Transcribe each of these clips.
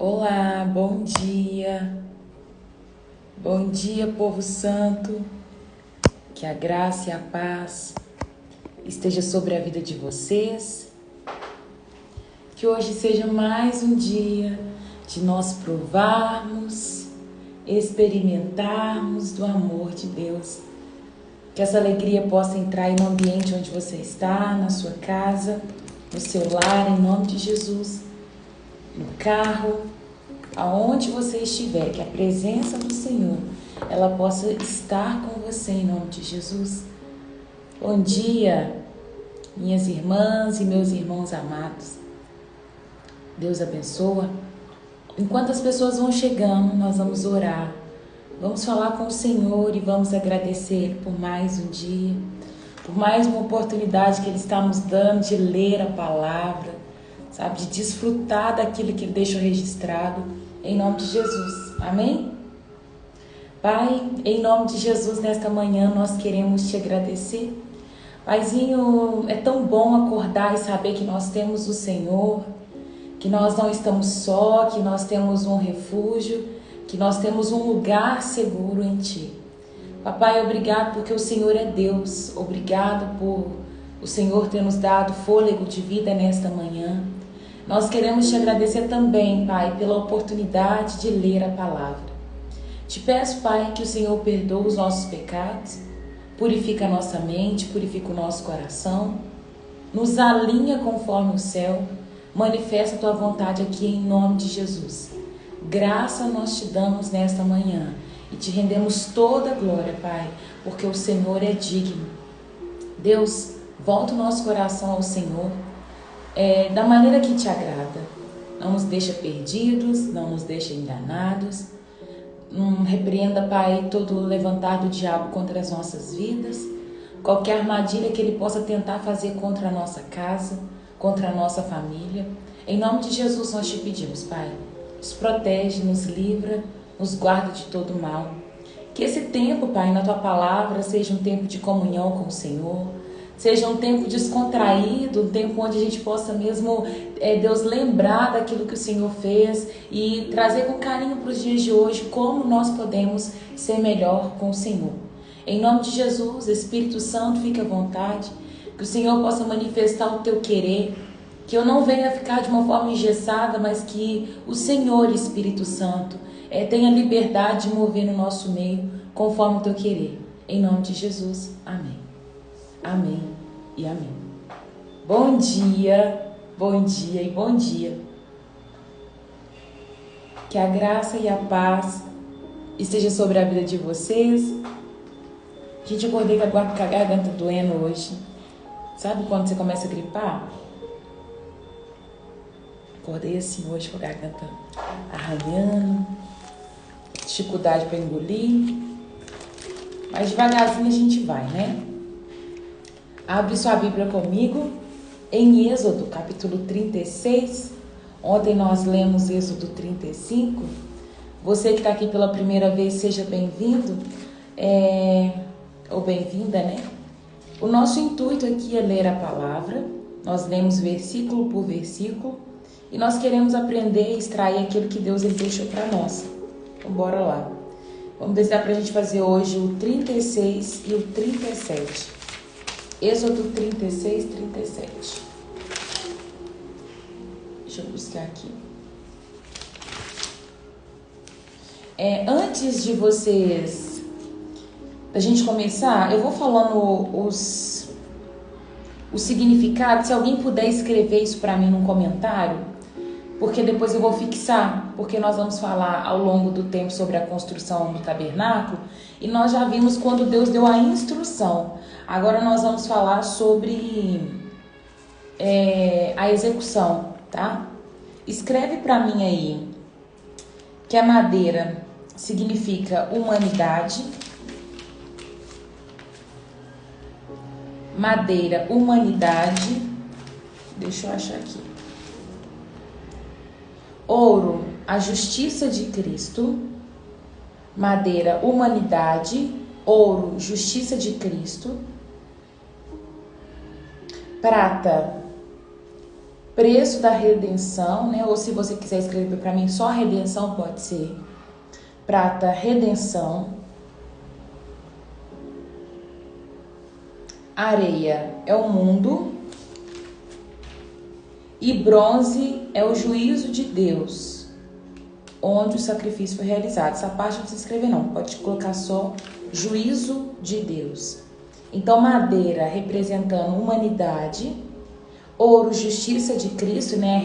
Olá, bom dia. Bom dia, povo santo. Que a graça e a paz esteja sobre a vida de vocês. Que hoje seja mais um dia de nós provarmos, experimentarmos do amor de Deus. Que essa alegria possa entrar no ambiente onde você está, na sua casa, no seu lar, em nome de Jesus, no carro, aonde você estiver, que a presença do Senhor, ela possa estar com você em nome de Jesus. Bom dia, minhas irmãs e meus irmãos amados. Deus abençoa. Enquanto as pessoas vão chegando, nós vamos orar. Vamos falar com o Senhor e vamos agradecer por mais um dia, por mais uma oportunidade que Ele está nos dando de ler a palavra, sabe, de desfrutar daquilo que Ele deixou registrado, em nome de Jesus. Amém? Pai, em nome de Jesus, nesta manhã nós queremos te agradecer. Paizinho, é tão bom acordar e saber que nós temos o Senhor, que nós não estamos só, que nós temos um refúgio, que nós temos um lugar seguro em Ti. Papai, obrigado porque o Senhor é Deus. Obrigado por o Senhor ter nos dado fôlego de vida nesta manhã. Nós queremos te agradecer também, Pai, pela oportunidade de ler a palavra. Te peço, Pai, que o Senhor perdoe os nossos pecados, purifica a nossa mente, purifica o nosso coração, nos alinha conforme o céu, manifesta a Tua vontade aqui em nome de Jesus. Graça nós te damos nesta manhã e te rendemos toda a glória, Pai, porque o Senhor é digno. Deus, volta o nosso coração ao Senhor, da maneira que te agrada. Não nos deixa perdidos, não nos deixa enganados. Repreenda, Pai, todo levantar do diabo contra as nossas vidas, qualquer armadilha que ele possa tentar fazer contra a nossa casa, contra a nossa família. Em nome de Jesus nós te pedimos, Pai, nos protege, nos livra, nos guarda de todo mal. Que esse tempo, Pai, na Tua palavra seja um tempo de comunhão com o Senhor, seja um tempo descontraído, um tempo onde a gente possa mesmo, Deus, lembrar daquilo que o Senhor fez e trazer com carinho para os dias de hoje como nós podemos ser melhor com o Senhor. Em nome de Jesus, Espírito Santo, fique à vontade, que o Senhor possa manifestar o Teu querer, que eu não venha ficar de uma forma engessada, mas que o Senhor, Espírito Santo, tenha liberdade de mover no nosso meio conforme o Teu querer. Em nome de Jesus, amém. Amém e amém. Bom dia e bom dia. Que a graça e a paz esteja sobre a vida de vocês. Gente, eu acordei com a garganta doendo hoje. Sabe quando você começa a gripar? Acordei assim hoje com a garganta arranhando, dificuldade para engolir. Mas devagarzinho a gente vai, né? Abre sua Bíblia comigo em Êxodo, capítulo 36. Ontem nós lemos Êxodo 35. Você que está aqui pela primeira vez, seja bem-vindo, ou bem-vinda, né? O nosso intuito aqui é ler a palavra. Nós lemos versículo por versículo e nós queremos aprender e extrair aquilo que Deus ele deixou para nós. Então, bora lá. Vamos ver se dá para a gente fazer hoje o 36 e o 37. Êxodo 36, 37. Deixa eu buscar aqui. Antes de da gente começar, eu vou falando o significado. Se alguém puder escrever isso para mim num comentário, porque depois eu vou fixar, porque nós vamos falar ao longo do tempo sobre a construção do tabernáculo, e nós já vimos quando Deus deu a instrução. Agora nós vamos falar sobre a execução, tá? Escreve para mim aí que a madeira significa humanidade. Madeira, humanidade. Deixa eu achar aqui. Ouro, a justiça de Cristo. Madeira, humanidade. Ouro, justiça de Cristo. Prata, preço da redenção, né? Ou se você quiser escrever para mim só redenção, pode ser. Prata, redenção. Areia é o mundo. E bronze é o juízo de Deus, onde o sacrifício foi realizado. Essa parte não precisa escrever não, pode colocar só juízo de Deus. Então, madeira representando humanidade, ouro, justiça de Cristo, né?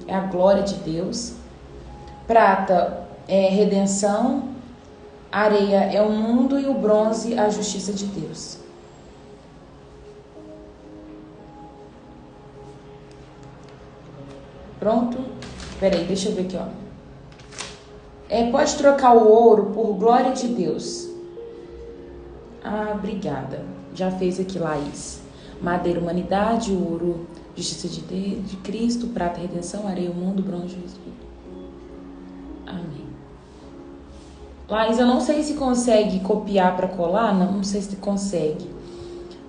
É a glória de Deus. Prata é redenção, areia é o mundo e o bronze a justiça de Deus. Pronto? Peraí, deixa eu ver aqui, ó. Pode trocar o ouro por glória de Deus. Ah, obrigada. Já fez aqui, Laís. Madeira, humanidade, ouro, justiça de Cristo, prata, redenção, areia, o mundo, bronze, juízo. Amém. Laís, eu não sei se consegue copiar para colar, não sei se consegue.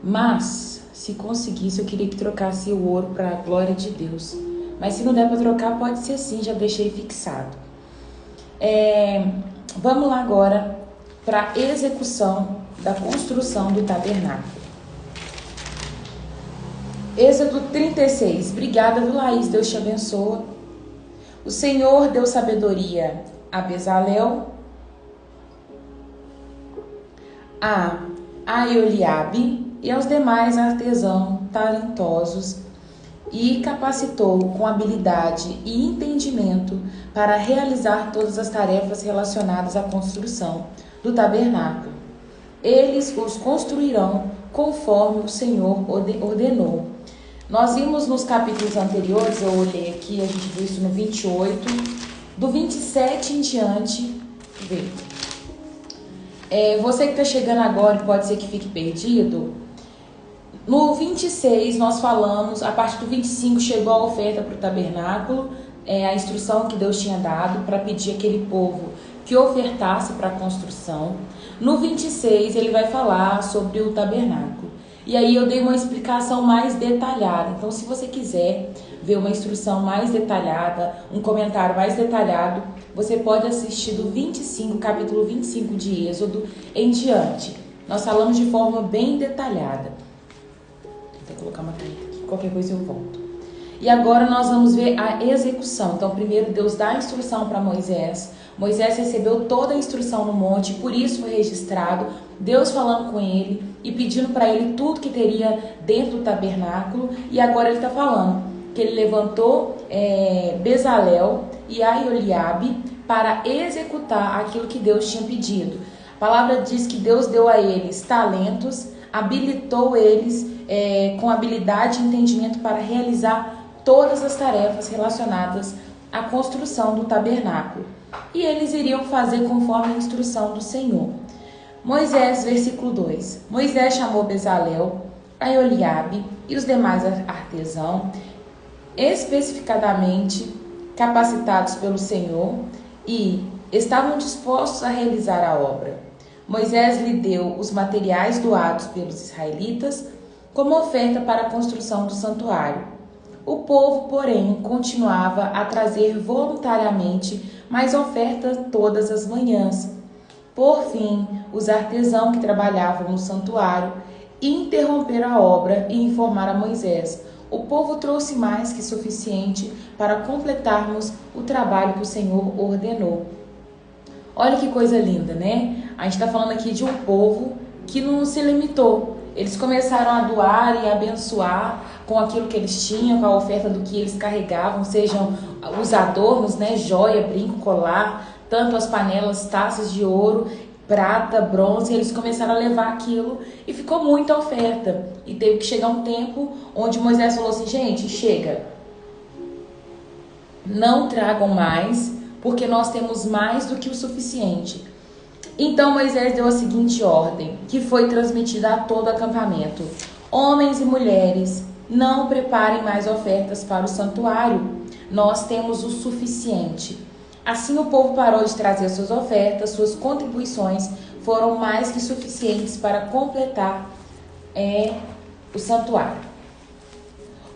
Mas, se conseguisse, eu queria que trocasse o ouro para a glória de Deus. Mas se não der para trocar, pode ser assim, já deixei fixado. Vamos lá agora para a execução da construção do tabernáculo. Êxodo 36. Obrigada, viu, Laís? Deus te abençoa. O Senhor deu sabedoria a Bezalel, a Aholiabe e aos demais artesãos talentosos e capacitou com habilidade e entendimento para realizar todas as tarefas relacionadas à construção do tabernáculo. Eles os construirão conforme o Senhor ordenou. Nós vimos nos capítulos anteriores, eu olhei aqui, a gente viu isso no 28, do 27 em diante, veio. Você que está chegando agora e pode ser que fique perdido, no 26 nós falamos, a partir do 25 chegou a oferta para o tabernáculo, a instrução que Deus tinha dado para pedir aquele povo que ofertasse para a construção. No 26 ele vai falar sobre o tabernáculo. E aí eu dei uma explicação mais detalhada. Então, se você quiser ver uma instrução mais detalhada, um comentário mais detalhado, você pode assistir do 25, capítulo 25 de Êxodo em diante. Nós falamos de forma bem detalhada. Vou colocar uma caneta aqui, qualquer coisa eu volto. E agora nós vamos ver a execução. Então, primeiro Deus dá a instrução para Moisés. Moisés recebeu toda a instrução no monte, por isso foi registrado. Deus falando com ele e pedindo para ele tudo que teria dentro do tabernáculo. E agora ele está falando que ele levantou Bezalel e Aholiabe para executar aquilo que Deus tinha pedido. A palavra diz que Deus deu a eles talentos, habilitou eles com habilidade e entendimento para realizar todas as tarefas relacionadas à construção do tabernáculo. E eles iriam fazer conforme a instrução do Senhor. Moisés, versículo 2. Moisés chamou Bezalel, Aholiabe e os demais artesãos, especificadamente capacitados pelo Senhor, e estavam dispostos a realizar a obra. Moisés lhe deu os materiais doados pelos israelitas como oferta para a construção do santuário. O povo, porém, continuava a trazer voluntariamente mais ofertas todas as manhãs. Por fim, os artesãos que trabalhavam no santuário interromperam a obra e informaram a Moisés: o povo trouxe mais que suficiente para completarmos o trabalho que o Senhor ordenou. Olha que coisa linda, né? A gente está falando aqui de um povo que não se limitou. Eles começaram a doar e abençoar com aquilo que eles tinham, com a oferta do que eles carregavam, sejam os adornos, né? Joia, brinco, colar, tanto as panelas, taças de ouro, prata, bronze. Eles começaram a levar aquilo e ficou muita oferta. E teve que chegar um tempo onde Moisés falou assim: gente, chega, não tragam mais, porque nós temos mais do que o suficiente. Então Moisés deu a seguinte ordem, que foi transmitida a todo o acampamento: homens e mulheres, não preparem mais ofertas para o santuário, nós temos o suficiente. Assim o povo parou de trazer suas ofertas, suas contribuições foram mais que suficientes para completar o santuário.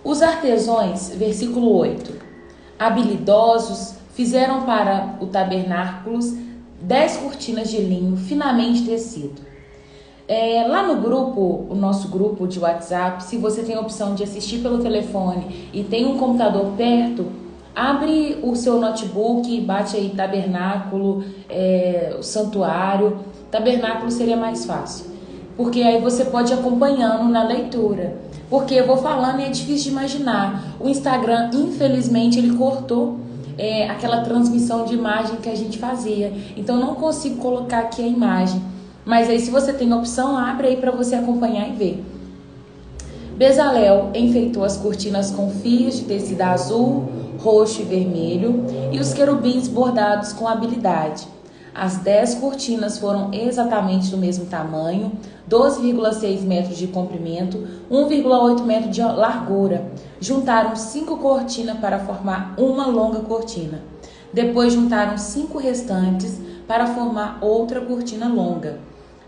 Os artesãos, versículo 8, habilidosos, fizeram para o tabernáculo 10 cortinas de linho finamente tecido. Lá no grupo, o nosso grupo de WhatsApp, se você tem a opção de assistir pelo telefone e tem um computador perto, abre o seu notebook, bate aí tabernáculo, o santuário. Tabernáculo seria mais fácil, porque aí você pode ir acompanhando na leitura. Porque eu vou falando e é difícil de imaginar. O Instagram, infelizmente, ele cortou aquela transmissão de imagem que a gente fazia. Então, eu não consigo colocar aqui a imagem. Mas aí, se você tem a opção, abre aí para você acompanhar e ver. Bezalel enfeitou as cortinas com fios de tecido azul, roxo e vermelho e os querubins bordados com habilidade. As 10 cortinas foram exatamente do mesmo tamanho, 12,6 metros de comprimento, 1,8 metro de largura. Juntaram 5 cortinas para formar uma longa cortina. Depois juntaram 5 restantes para formar outra cortina longa.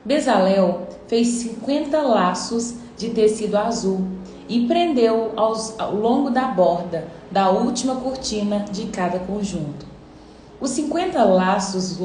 Bezalel fez 50 laços de tecido azul e prendeu ao longo da borda da última cortina de cada conjunto. Os 50 laços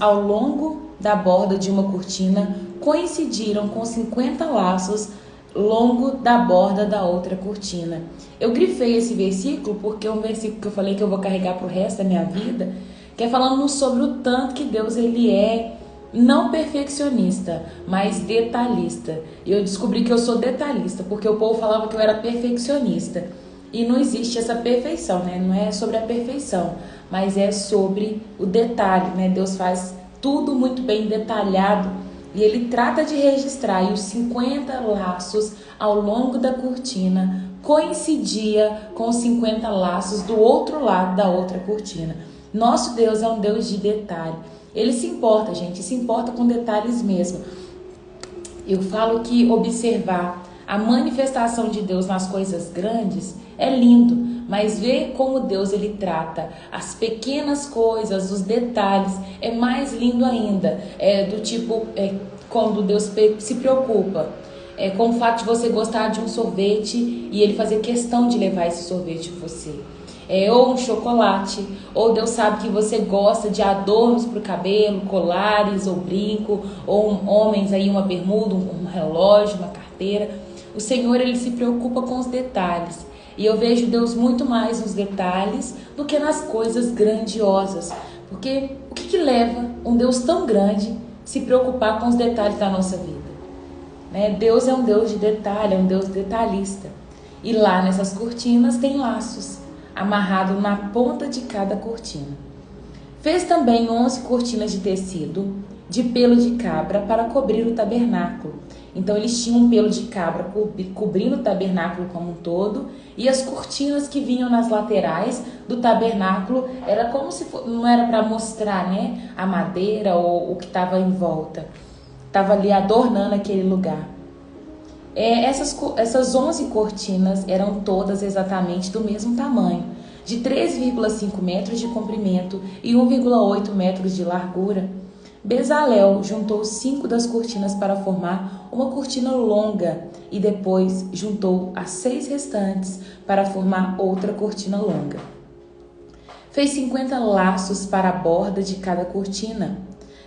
ao longo da borda de uma cortina coincidiram com 50 laços longo da borda da outra cortina. Eu grifei esse versículo porque é um versículo que eu falei que eu vou carregar para o resto da minha vida, que é falando sobre o tanto que Deus ele é não perfeccionista, mas detalhista. E eu descobri que eu sou detalhista, porque o povo falava que eu era perfeccionista. E não existe essa perfeição, né? Não é sobre a perfeição, mas é sobre o detalhe, né? Deus faz tudo muito bem detalhado e ele trata de registrar. E os 50 laços ao longo da cortina coincidia com os 50 laços do outro lado da outra cortina. Nosso Deus é um Deus de detalhe. Ele se importa, gente, se importa com detalhes mesmo. Eu falo que observar a manifestação de Deus nas coisas grandes é lindo, mas ver como Deus ele trata as pequenas coisas, os detalhes, é mais lindo ainda. Do tipo, quando Deus se preocupa com o fato de você gostar de um sorvete e ele fazer questão de levar esse sorvete para você. Ou um chocolate, ou Deus sabe que você gosta de adornos para o cabelo, colares ou brinco, ou homens aí uma bermuda, um relógio, uma carteira. O Senhor ele se preocupa com os detalhes. E eu vejo Deus muito mais nos detalhes do que nas coisas grandiosas. Porque o que leva um Deus tão grande se preocupar com os detalhes da nossa vida? Deus é um Deus de detalhe, é um Deus detalhista. E lá nessas cortinas tem laços amarrado na ponta de cada cortina. Fez também 11 cortinas de tecido de pelo de cabra para cobrir o tabernáculo. Então eles tinham um pelo de cabra cobrindo o tabernáculo como um todo, e as cortinas que vinham nas laterais do tabernáculo era como se não era para mostrar, né, a madeira ou o que estava em volta. Estava ali adornando aquele lugar. Essas 11 cortinas eram todas exatamente do mesmo tamanho, de 3,5 metros de comprimento e 1,8 metros de largura. Bezalel juntou 5 das cortinas para formar uma cortina longa e depois juntou as 6 restantes para formar outra cortina longa. Fez 50 laços para a borda de cada cortina.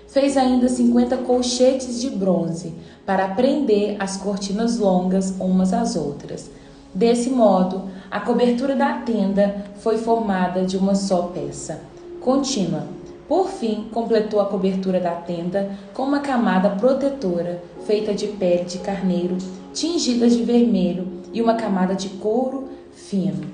Fez ainda 50 colchetes de bronze para prender as cortinas longas umas às outras. Desse modo, a cobertura da tenda foi formada de uma só peça contínua. Por fim, completou a cobertura da tenda com uma camada protetora feita de pele de carneiro, tingida de vermelho, e uma camada de couro fino.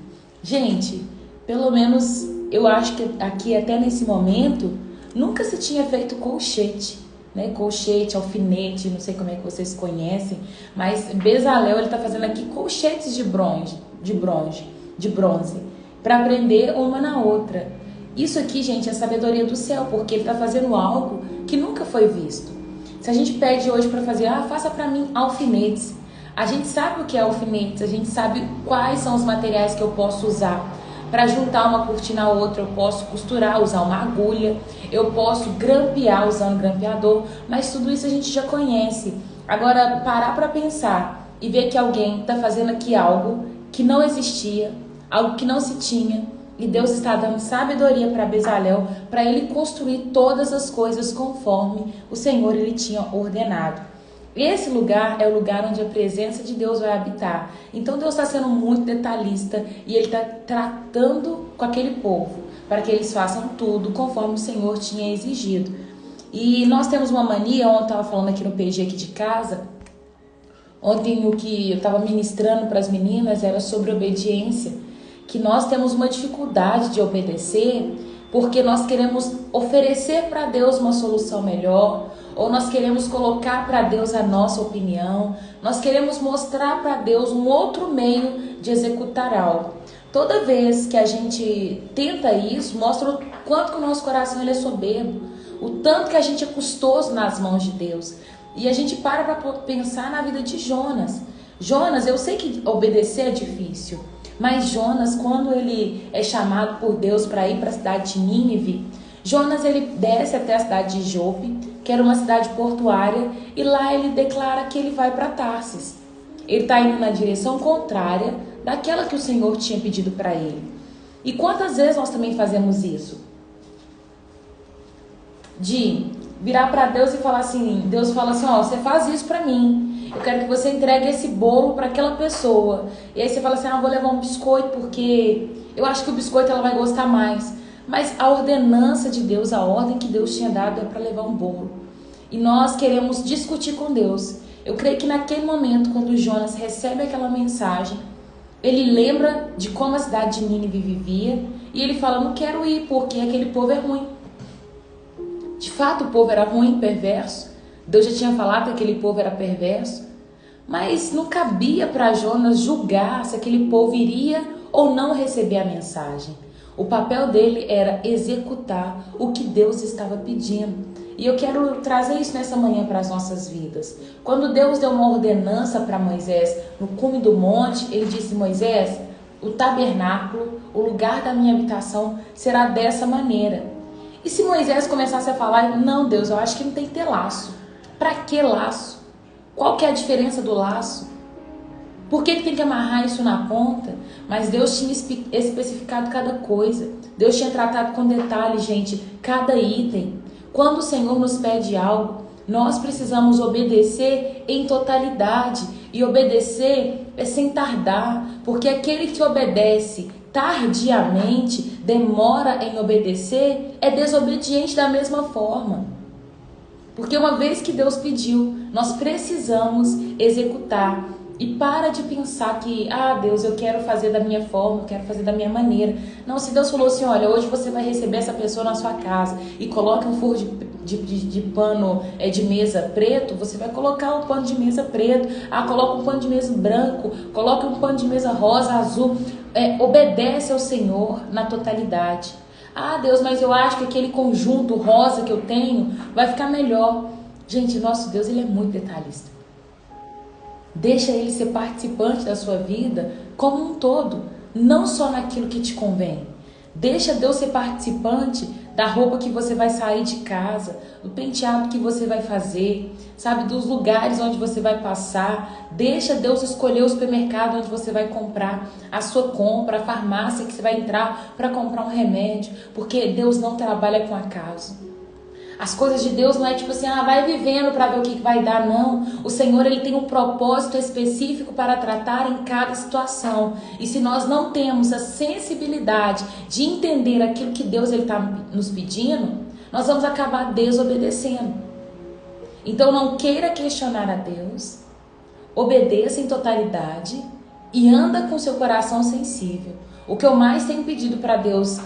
Gente, pelo menos eu acho que aqui até nesse momento nunca se tinha feito colchete, né? Colchete, alfinete, não sei como é que vocês conhecem, mas Bezalel ele está fazendo aqui colchetes de bronze, para prender uma na outra. Isso aqui, gente, é a sabedoria do céu, porque ele está fazendo algo que nunca foi visto. Se a gente pede hoje para fazer, faça para mim alfinetes. A gente sabe o que é alfinetes, a gente sabe quais são os materiais que eu posso usar. Para juntar uma cortina a outra, eu posso costurar, usar uma agulha, eu posso grampear usando grampeador, mas tudo isso a gente já conhece. Agora, parar para pensar e ver que alguém está fazendo aqui algo que não existia, algo que não se tinha, e Deus está dando sabedoria para Bezalel, para ele construir todas as coisas conforme o Senhor ele tinha ordenado. Esse lugar é o lugar onde a presença de Deus vai habitar. Então Deus está sendo muito detalhista e Ele está tratando com aquele povo para que eles façam tudo conforme o Senhor tinha exigido. E nós temos uma mania, ontem eu estava falando aqui no PG aqui de casa, ontem o que eu estava ministrando para as meninas era sobre obediência, que nós temos uma dificuldade de obedecer porque nós queremos oferecer para Deus uma solução melhor, ou nós queremos colocar para Deus a nossa opinião, nós queremos mostrar para Deus um outro meio de executar algo. Toda vez que a gente tenta isso, mostra o quanto que o nosso coração ele é soberbo, o tanto que a gente é custoso nas mãos de Deus. E a gente para pensar na vida de Jonas. Jonas, eu sei que obedecer é difícil, mas Jonas, quando ele é chamado por Deus para ir para a cidade de Nínive, Jonas ele desce até a cidade de Jope, que era uma cidade portuária, e lá ele declara que ele vai para Tarsis. Ele está indo na direção contrária daquela que o Senhor tinha pedido para ele. E quantas vezes nós também fazemos isso? De virar para Deus e falar assim, Deus fala assim, ó, você faz isso para mim, eu quero que você entregue esse bolo para aquela pessoa. E aí você fala assim, eu vou levar um biscoito porque eu acho que o biscoito ela vai gostar mais. Mas a ordenança de Deus, a ordem que Deus tinha dado é para levar um bolo. E nós queremos discutir com Deus. Eu creio que naquele momento, quando Jonas recebe aquela mensagem, ele lembra de como a cidade de Nínive vivia e ele fala, não quero ir porque aquele povo é ruim. De fato, o povo era ruim, perverso. Deus já tinha falado que aquele povo era perverso. Mas não cabia para Jonas julgar se aquele povo iria ou não receber a mensagem. O papel dele era executar o que Deus estava pedindo. E eu quero trazer isso nessa manhã para as nossas vidas. Quando Deus deu uma ordenança para Moisés no cume do monte, ele disse, Moisés, o tabernáculo, o lugar da minha habitação será dessa maneira. E se Moisés começasse a falar, não Deus, eu acho que não tem que ter laço. Para que laço? Qual que é a diferença do laço? Por que tem que amarrar isso na ponta? Mas Deus tinha especificado cada coisa. Deus tinha tratado com detalhe, gente, cada item. Quando o Senhor nos pede algo, nós precisamos obedecer em totalidade. E obedecer é sem tardar. Porque aquele que obedece tardiamente, demora em obedecer, é desobediente da mesma forma. Porque uma vez que Deus pediu, nós precisamos executar. E para de pensar que, Deus, eu quero fazer da minha forma, eu quero fazer da minha maneira. Não, se Deus falou assim, olha, hoje você vai receber essa pessoa na sua casa e coloca um furo de pano de mesa preto, você vai colocar um pano de mesa preto. Coloca um pano de mesa branco, coloca um pano de mesa rosa, azul. Obedece ao Senhor na totalidade. Deus, mas eu acho que aquele conjunto rosa que eu tenho vai ficar melhor. Gente, nosso Deus, ele é muito detalhista. Deixa ele ser participante da sua vida como um todo, não só naquilo que te convém. Deixa Deus ser participante da roupa que você vai sair de casa, do penteado que você vai fazer, sabe, dos lugares onde você vai passar. Deixa Deus escolher o supermercado onde você vai comprar a sua compra, a farmácia que você vai entrar para comprar um remédio, porque Deus não trabalha com acaso. As coisas de Deus não é tipo assim, vai vivendo para ver o que vai dar, não. O Senhor, ele tem um propósito específico para tratar em cada situação. E se nós não temos a sensibilidade de entender aquilo que Deus está nos pedindo, nós vamos acabar desobedecendo. Então não queira questionar a Deus, obedeça em totalidade e anda com seu coração sensível. O que eu mais tenho pedido para Deus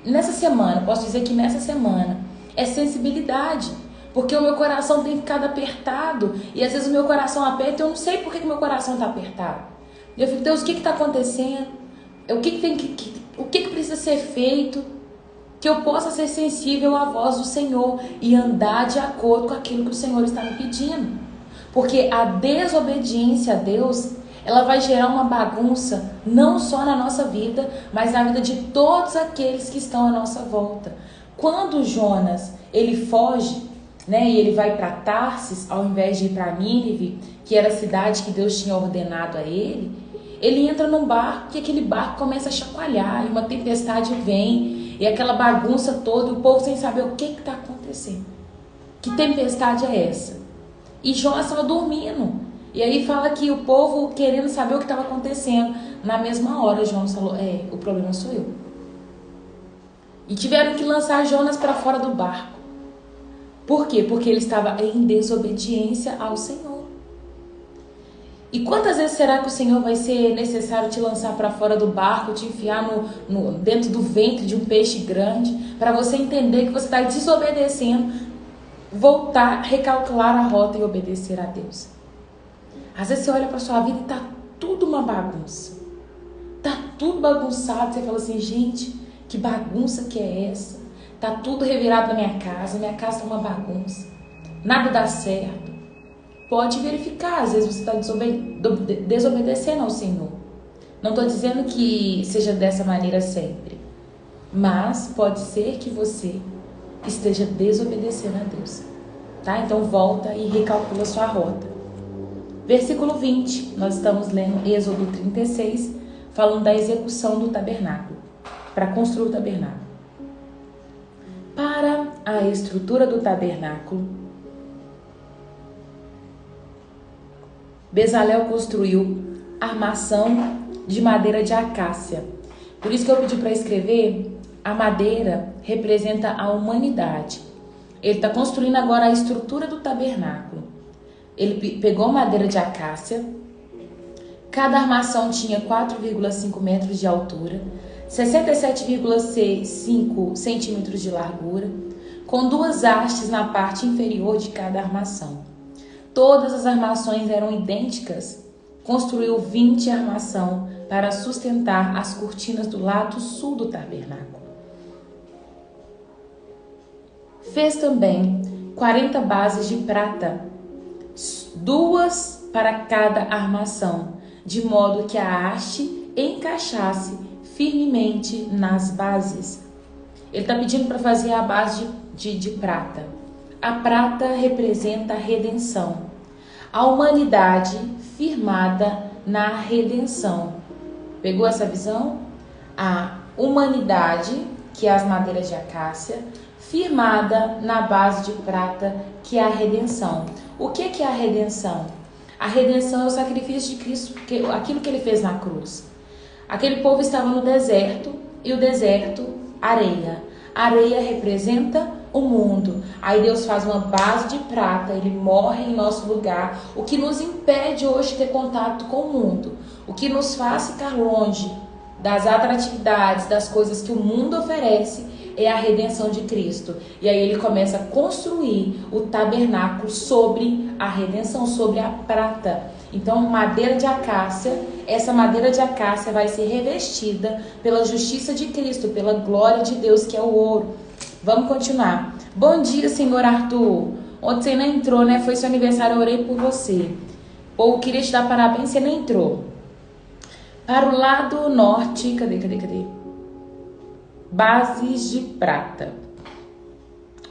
nessa semana, posso dizer que nessa semana, é sensibilidade, porque o meu coração tem ficado apertado, e às vezes o meu coração aperta, eu não sei por que o meu coração está apertado. Eu fico, Deus, o que está acontecendo? O que precisa ser feito? Que eu possa ser sensível à voz do Senhor e andar de acordo com aquilo que o Senhor está me pedindo. Porque a desobediência a Deus, ela vai gerar uma bagunça, não só na nossa vida, mas na vida de todos aqueles que estão à nossa volta. Quando Jonas, ele foge, né? E ele vai para Tarsis, ao invés de ir para Nínive, que era a cidade que Deus tinha ordenado a ele. Ele entra num barco e aquele barco começa a chacoalhar, e uma tempestade vem, e aquela bagunça toda, e o povo sem saber o que está acontecendo. Que tempestade é essa? E Jonas estava dormindo. E aí fala que o povo querendo saber o que estava acontecendo. Na mesma hora, Jonas falou, o problema sou eu. E tiveram que lançar Jonas para fora do barco. Por quê? Porque ele estava em desobediência ao Senhor. E quantas vezes será que o Senhor vai ser necessário te lançar para fora do barco, te enfiar dentro do ventre de um peixe grande, para você entender que você está desobedecendo, voltar, recalcular a rota e obedecer a Deus? Às vezes você olha para sua vida e tá tudo uma bagunça. Tá tudo bagunçado. Você fala assim, gente, que bagunça que é essa? Tá tudo revirado na minha casa tá uma bagunça. Nada dá certo. Pode verificar, às vezes você está desobedecendo ao Senhor. Não estou dizendo que seja dessa maneira sempre. Mas pode ser que você esteja desobedecendo a Deus. Tá? Então volta e recalcula sua rota. Versículo 20, nós estamos lendo Êxodo 36, falando da execução do tabernáculo, para construir o tabernáculo. Para a estrutura do tabernáculo, Bezalel construiu armação de madeira de acácia. Por isso que eu pedi para escrever, a madeira representa a humanidade. Ele está construindo agora a estrutura do tabernáculo. Ele pegou madeira de acácia. Cada armação tinha 4,5 metros de altura, 67,5 centímetros de largura, com 2 hastes na parte inferior de cada armação. Todas as armações eram idênticas. Construiu 20 armação para sustentar as cortinas do lado sul do tabernáculo. Fez também 40 bases de prata, 2 para cada armação, de modo que a haste encaixasse firmemente nas bases. Ele está pedindo para fazer a base de prata. A prata representa a redenção, a humanidade firmada na redenção. Pegou essa visão? A humanidade, que é as madeiras de acácia, firmada na base de prata, que é a redenção. O que é a redenção? A redenção é o sacrifício de Cristo, aquilo que ele fez na cruz. Aquele povo estava no deserto, e o deserto, areia. A areia representa o mundo. Aí Deus faz uma base de prata, ele morre em nosso lugar, o que nos impede hoje de ter contato com o mundo, o que nos faz ficar longe das atratividades, das coisas que o mundo oferece, é a redenção de Cristo. E aí ele começa a construir o tabernáculo sobre a redenção, sobre a prata. Então, madeira de acácia, essa madeira de acácia vai ser revestida pela justiça de Cristo, pela glória de Deus, que é o ouro. Vamos continuar. Bom dia, senhor Arthur. Ontem você não entrou, né? Foi seu aniversário, eu orei por você. Ou queria te dar parabéns, você não entrou. Para o lado norte, cadê? Bases de prata.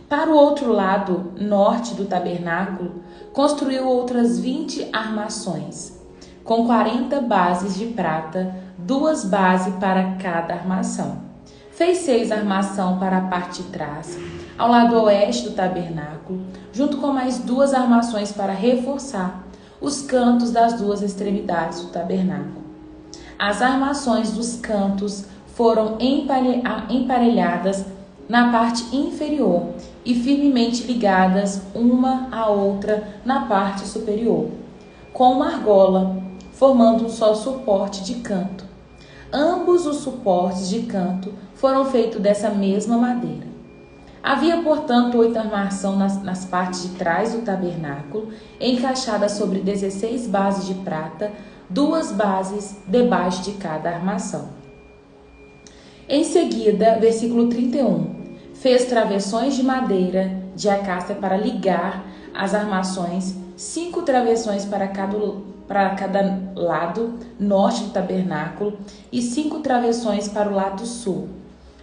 Para o outro lado norte do tabernáculo, construiu outras 20 armações, com 40 bases de prata, 2 bases para cada armação. Fez 6 armação para a parte de trás, ao lado oeste do tabernáculo, junto com mais 2 armações para reforçar os cantos das 2 extremidades do tabernáculo. As armações dos cantos foram emparelhadas na parte inferior e firmemente ligadas uma à outra na parte superior, com uma argola, formando um só suporte de canto. Ambos os suportes de canto foram feitos dessa mesma madeira. Havia, portanto, 8 armações nas partes de trás do tabernáculo, encaixadas sobre 16 bases de prata, 2 bases debaixo de cada armação. Em seguida, versículo 31, fez travessões de madeira de acácia para ligar as armações, 5 travessões para cada lado norte do tabernáculo e 5 travessões para o lado sul.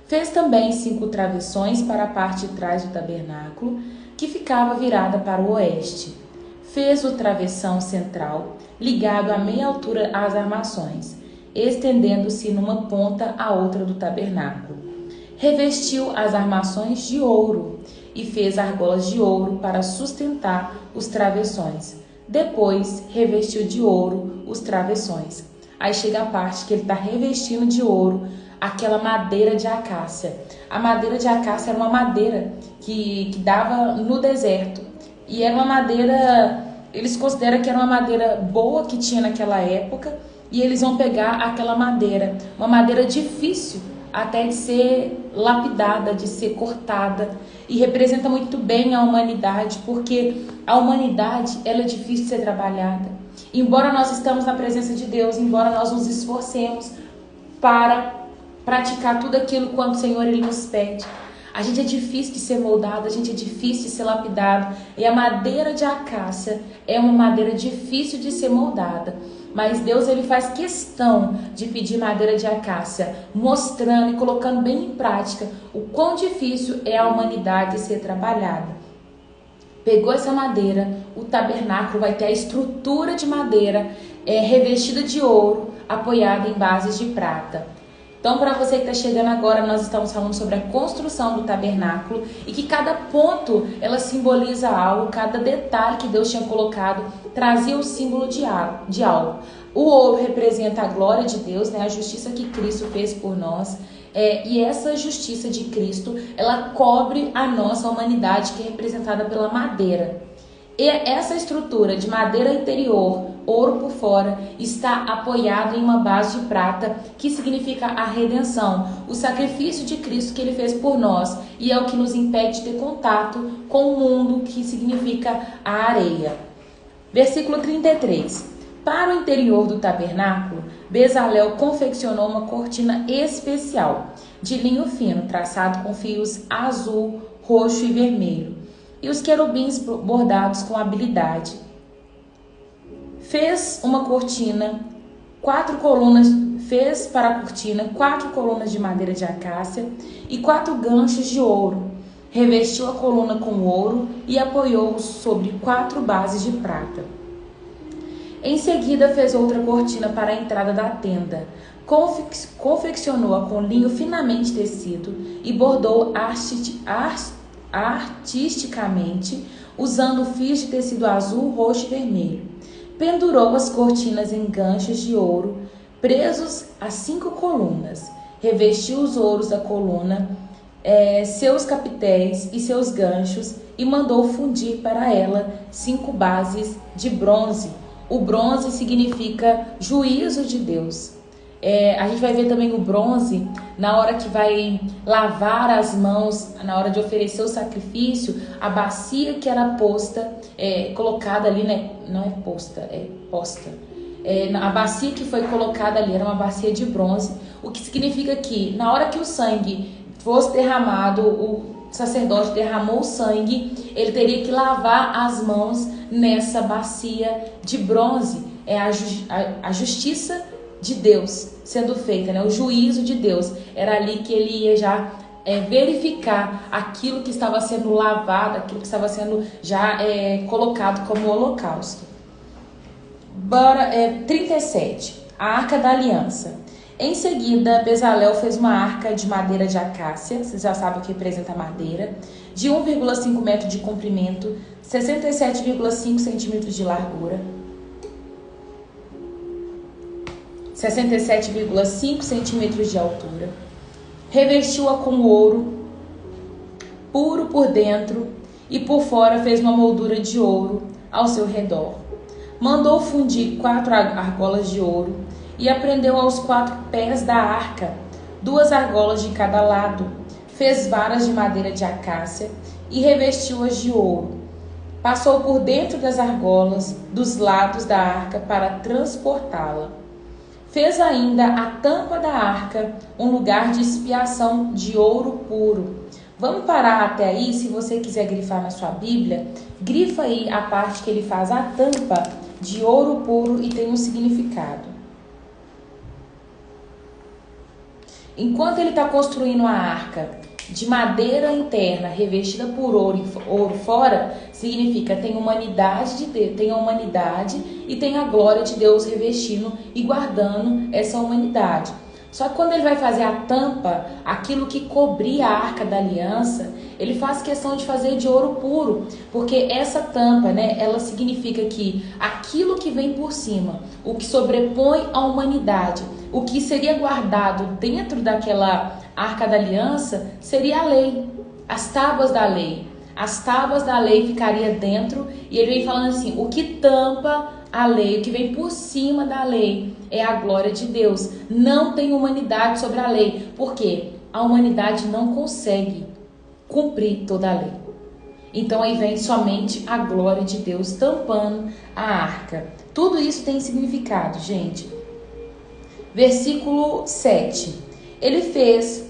Fez também 5 travessões para a parte de trás do tabernáculo, que ficava virada para o oeste. Fez o travessão central, ligado à meia altura às armações, estendendo-se numa ponta à outra do tabernáculo. Revestiu as armações de ouro e fez argolas de ouro para sustentar os travessões. Depois revestiu de ouro os travessões. Aí chega a parte que ele está revestindo de ouro aquela madeira de acácia. A madeira de acácia era uma madeira que dava no deserto. E era uma madeira, eles consideram que era uma madeira boa que tinha naquela época. E eles vão pegar aquela madeira, uma madeira difícil até de ser lapidada, de ser cortada. E representa muito bem a humanidade, porque a humanidade ela é difícil de ser trabalhada. Embora nós estamos na presença de Deus, embora nós nos esforcemos para praticar tudo aquilo quanto o Senhor ele nos pede, a gente é difícil de ser moldado, a gente é difícil de ser lapidado. E a madeira de acácia é uma madeira difícil de ser moldada. Mas Deus ele faz questão de pedir madeira de acácia, mostrando e colocando bem em prática o quão difícil é a humanidade ser trabalhada. Pegou essa madeira, o tabernáculo vai ter a estrutura de madeira revestida de ouro, apoiada em bases de prata. Então, para você que está chegando agora, nós estamos falando sobre a construção do tabernáculo e que cada ponto ela simboliza algo, cada detalhe que Deus tinha colocado trazia o símbolo de algo. O ouro representa a glória de Deus, né? A justiça que Cristo fez por nós. E essa justiça de Cristo, ela cobre a nossa humanidade, que é representada pela madeira. E essa estrutura de madeira interior, ouro por fora, está apoiado em uma base de prata, que significa a redenção, o sacrifício de Cristo que ele fez por nós, e é o que nos impede de ter contato com o mundo, que significa a areia. Versículo 33. Para o interior do tabernáculo, Bezalel confeccionou uma cortina especial, de linho fino, traçado com fios azul, roxo e vermelho, e os querubins bordados com habilidade. Fez uma cortina, fez para a cortina 4 colunas de madeira de acácia e 4 ganchos de ouro. Revestiu a coluna com ouro e apoiou-os sobre 4 bases de prata. Em seguida fez outra cortina para a entrada da tenda. Confeccionou-a com linho finamente tecido e bordou artisticamente, usando fios de tecido azul, roxo e vermelho. Pendurou as cortinas em ganchos de ouro, presos a 5 colunas. Revestiu os ouros da coluna, seus capitéis e seus ganchos, e mandou fundir para ela 5 bases de bronze. O bronze significa juízo de Deus. A gente vai ver também o bronze na hora que vai lavar as mãos, na hora de oferecer o sacrifício, a bacia que era posta, colocada ali, né? Não é posta, é posta. A bacia que foi colocada ali era uma bacia de bronze, o que significa que na hora que o sangue fosse derramado, o sacerdote derramou o sangue, ele teria que lavar as mãos nessa bacia de bronze. É a justiça de Deus sendo feita, né? O juízo de Deus. Era ali que ele ia já verificar aquilo que estava sendo lavado, aquilo que estava sendo já colocado como holocausto. 37. A Arca da Aliança. Em seguida, Bezalel fez uma arca de madeira de acácia, vocês já sabem o que representa madeira, de 1,5 metro de comprimento, 67,5 centímetros de largura, 67,5 centímetros de altura. Revestiu-a com ouro puro por dentro e por fora fez uma moldura de ouro ao seu redor. Mandou fundir 4 argolas de ouro e prendeu aos 4 pés da arca 2 argolas de cada lado. Fez varas de madeira de acácia e revestiu-as de ouro. Passou por dentro das argolas dos lados da arca para transportá-la. Fez ainda a tampa da arca, um lugar de expiação de ouro puro. Vamos parar até aí, se você quiser grifar na sua Bíblia, grifa aí a parte que ele faz a tampa de ouro puro e tem um significado. Enquanto ele está construindo a arca, de madeira interna revestida por ouro fora, significa tem humanidade de Deus, tem a humanidade e tem a glória de Deus revestindo e guardando essa humanidade. Só que quando ele vai fazer a tampa, aquilo que cobria a Arca da Aliança, ele faz questão de fazer de ouro puro, porque essa tampa, né, ela significa que aquilo que vem por cima, o que sobrepõe a humanidade, o que seria guardado dentro daquela Arca da Aliança, seria a lei, as tábuas da lei. As tábuas da lei ficaria dentro, e ele vem falando assim, o que tampa a lei, o que vem por cima da lei é a glória de Deus. Não tem humanidade sobre a lei, porque a humanidade não consegue cumprir toda a lei. Então aí vem somente a glória de Deus tampando a arca. Tudo isso tem significado, gente. Versículo 7. Ele fez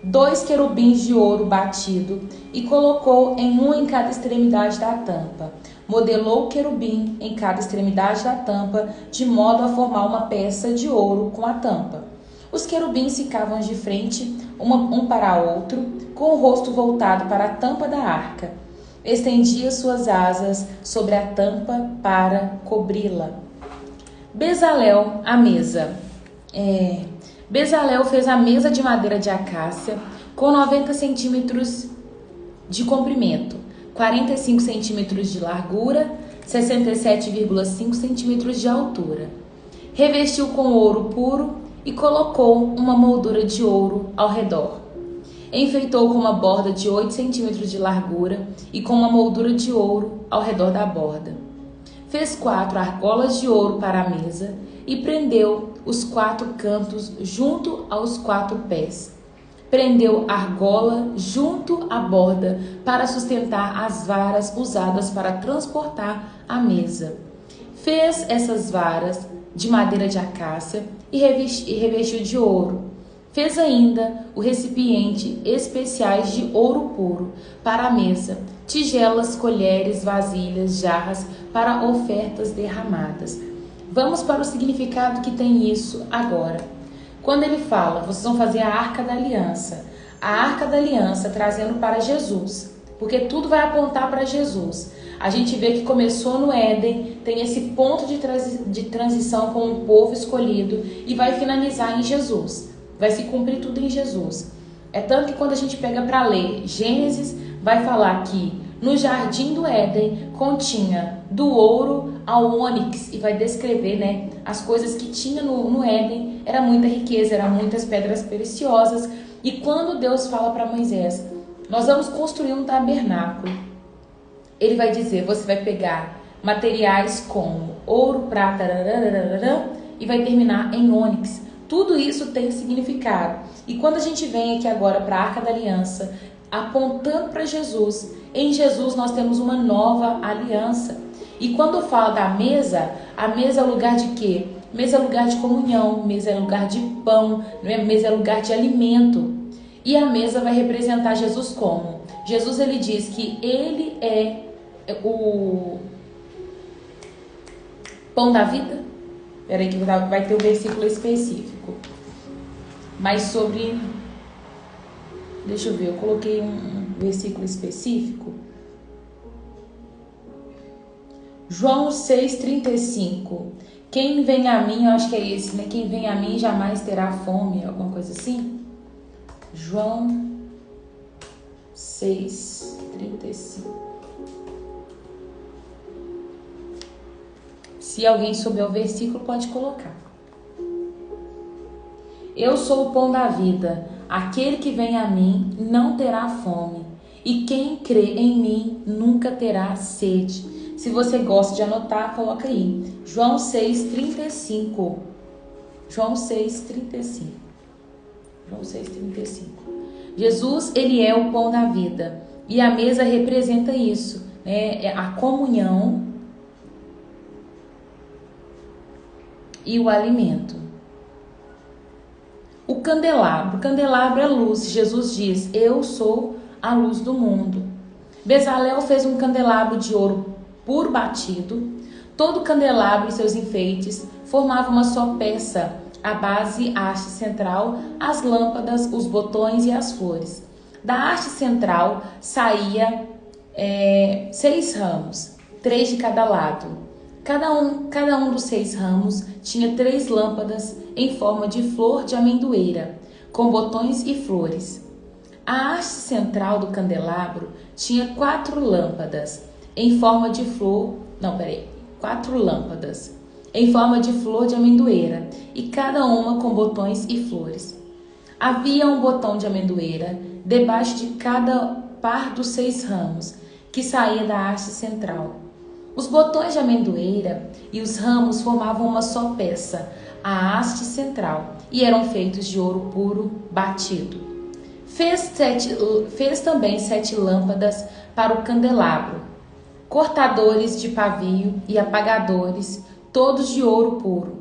2 querubins de ouro batido e colocou um em cada extremidade da tampa. Modelou o querubim em cada extremidade da tampa, de modo a formar uma peça de ouro com a tampa. Os querubins ficavam de frente, um para outro, com o rosto voltado para a tampa da arca. Estendia suas asas sobre a tampa para cobri-la. Bezalel, a mesa. Bezalel fez a mesa de madeira de acácia com 90 centímetros de comprimento, 45 centímetros de largura, 67,5 centímetros de altura. Revestiu com ouro puro e colocou uma moldura de ouro ao redor. Enfeitou com uma borda de 8 centímetros de largura e com uma moldura de ouro ao redor da borda. Fez 4 argolas de ouro para a mesa e prendeu os 4 cantos junto aos 4 pés. Prendeu a argola junto à borda para sustentar as varas usadas para transportar a mesa. Fez essas varas de madeira de acácia e revestiu de ouro. Fez ainda o recipiente especiais de ouro puro para a mesa, tigelas, colheres, vasilhas, jarras para ofertas derramadas. Vamos para o significado que tem isso agora. Quando ele fala, vocês vão fazer a Arca da Aliança. A Arca da Aliança trazendo para Jesus, porque tudo vai apontar para Jesus. A gente vê que começou no Éden, tem esse ponto de transição com o povo escolhido e vai finalizar em Jesus. Vai se cumprir tudo em Jesus. É tanto que quando a gente pega para ler Gênesis, vai falar que no jardim do Éden continha do ouro ao ônix e vai descrever, né, as coisas que tinha no Éden. Era muita riqueza, eram muitas pedras preciosas. E quando Deus fala para Moisés, nós vamos construir um tabernáculo, ele vai dizer, você vai pegar materiais como ouro, prata, e vai terminar em ônix. Tudo isso tem significado. E quando a gente vem aqui agora para a Arca da Aliança, apontando para Jesus, em Jesus nós temos uma nova aliança. E quando fala da mesa, a mesa é lugar de quê? Mesa é lugar de comunhão, mesa é lugar de pão, mesa é lugar de alimento. E a mesa vai representar Jesus como? Jesus, ele diz que ele é o pão da vida. Espera aí que vai ter um versículo específico. Mas sobre... Deixa eu ver, eu coloquei um versículo específico. João 6,35. Quem vem a mim, eu acho que é esse, né? Quem vem a mim jamais terá fome, alguma coisa assim. João 6,35. Se alguém souber o versículo, pode colocar. Eu sou o pão da vida. Aquele que vem a mim não terá fome. E quem crê em mim nunca terá sede. Se você gosta de anotar, coloca aí. João 6,35. João 6,35. João 6,35. Jesus, ele é o pão da vida. E a mesa representa isso, né? É a comunhão e o alimento. O candelabro. O candelabro é luz. Jesus diz, eu sou a luz do mundo. Bezalel fez um candelabro de ouro puro batido. Todo candelabro e seus enfeites formavam uma só peça. A base, a haste central, as lâmpadas, os botões e as flores. Da haste central saía 6 ramos, 3 de cada lado. Cada um dos 6 ramos tinha 3 lâmpadas em forma de flor de amendoeira, com botões e flores. A haste central do candelabro tinha 4 lâmpadas em forma de flor, 4 lâmpadas em forma de flor de amendoeira, e cada uma com botões e flores. Havia um botão de amendoeira debaixo de cada par dos 6 ramos que saía da haste central. Os botões de amendoeira e os ramos formavam uma só peça, a haste central, e eram feitos de ouro puro batido. Fez também 7 lâmpadas para o candelabro, cortadores de pavio e apagadores, todos de ouro puro.